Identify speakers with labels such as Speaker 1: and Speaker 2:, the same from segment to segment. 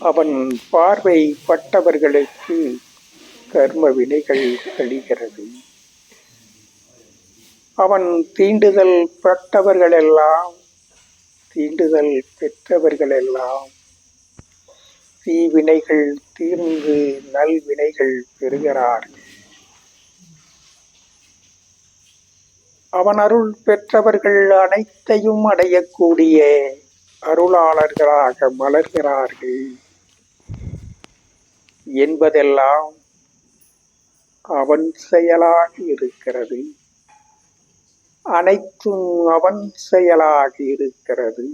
Speaker 1: அவன் பார்வை பட்டவர்களுக்கு கர்ம வினைகள் கழிகிறது. அவன் தீண்டுதல் பட்டவர்களெல்லாம், தீண்டுதல் பெற்றவர்களெல்லாம் தீவினைகள் தீர்ந்து நல்வினைகள் பெறுகிறார்கள். அவன் அருள் பெற்றவர்கள் அனைத்தையும் அடையக்கூடிய அருளாளர்களாக மலர்கிறார்கள் என்பதெல்லாம் அவன் செயலாக இருக்கிறது. அனைத்தும் அவன் செயலாக இருக்கிறது.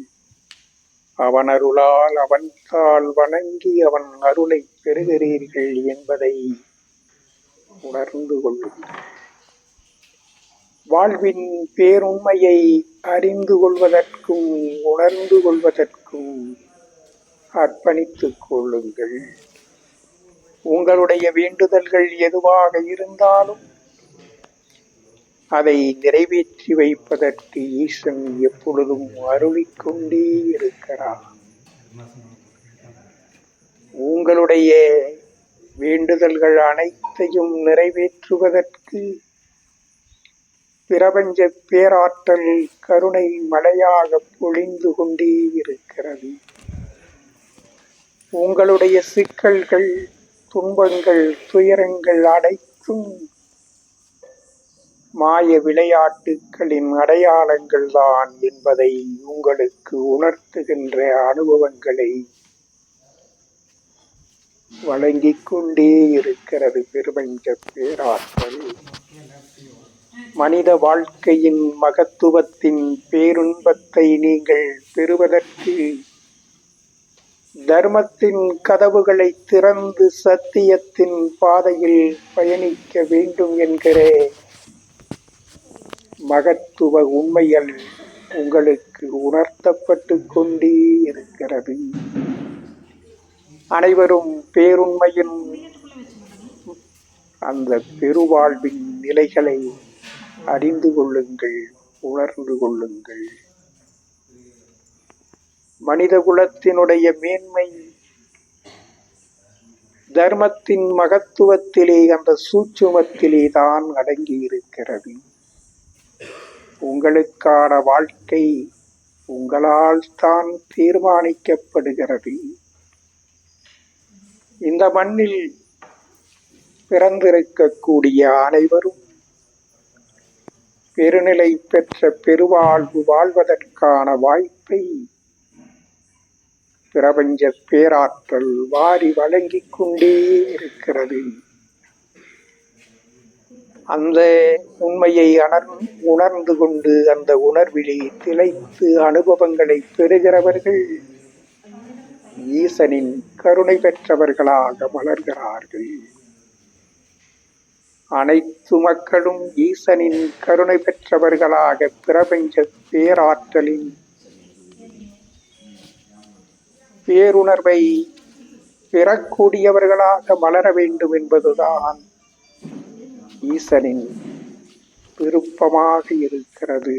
Speaker 1: அவன் அருளால் அவன் தாள் வணங்கி அவன் அருளை பெறுகிறீர்கள் என்பதை உணர்ந்து கொள்ளுங்கள். வாழ்வின் பேருண்மையை அறிந்து கொள்வதற்கும் உணர்ந்து கொள்வதற்கும் அர்ப்பணித்துக் கொள்ளுங்கள். உங்களுடைய வேண்டுதல்கள் எதுவாக இருந்தாலும் அதை நிறைவேற்றி வைப்பதற்கு ஈசன் எப்பொழுதும் அருளிக்கொண்டே இருக்கிறார். உங்களுடைய வேண்டுதல்கள் அனைத்தையும் நிறைவேற்றுவதற்கு பிரபஞ்ச பேராற்றல் கருணை மழையாக பொழிந்து கொண்டே இருக்கிறது. உங்களுடைய சிக்கல்கள், துன்பங்கள், துயரங்கள் அனைத்தும் மாய விளையாட்டுக்களின் அடையாளங்கள் தான் என்பதை உங்களுக்கு உணர்த்துகின்ற அனுபவங்களை வழங்கிக் கொண்டே இருக்கிறது பிரபஞ்ச பேராற்றல். மனித வாழ்க்கையின் மகத்துவத்தின் பேருன்பத்தை நீங்கள் பெறுவதற்கு தர்மத்தின் கதவுகளை திறந்து சத்தியத்தின் பாதையில் பயணிக்க வேண்டும் என்கிற மகத்துவ உண்மைகள் உங்களுக்கு உணர்த்தப்பட்டு கொண்டே இருக்கிறது. அனைவரும் பேருண்மையின் அந்த பெருவாழ்வின் நிலைகளை அறிந்து கொள்ளுங்கள், உணர்ந்து கொள்ளுங்கள். மனித குலத்தினுடைய மேன்மை தர்மத்தின் மகத்துவத்திலே, அந்த சூட்சுமத்திலே தான் அடங்கி இருக்கிறது. உங்களுக்கான வாழ்க்கை உங்களால் தான் தீர்மானிக்கப்படுகிறது. இந்த மண்ணில் பிறந்திருக்கக்கூடிய அனைவரும் பெருநிலை பெற்ற பெருவாழ்வு வாழ்வதற்கான வாய்ப்பை பிரபஞ்ச பேராற்றல் வாரி வழங்கிக் கொண்டே இருக்கிறது. அந்த உண்மையை உணர்ந்து கொண்டு அந்த உணர்விலே திளைத்து அனுபவங்களை பெறுகிறவர்கள் ஈசனின் கருணை பெற்றவர்களாக மலர்கிறார்கள். அனைத்து மக்களும் ஈசனின் கருணை பெற்றவர்களாக பிரபஞ்ச பேராற்றலின் பேருணர்வை பெறக்கூடியவர்களாக மலர வேண்டும் என்பதுதான் ஈசனின் விருப்பமாக இருக்கிறது.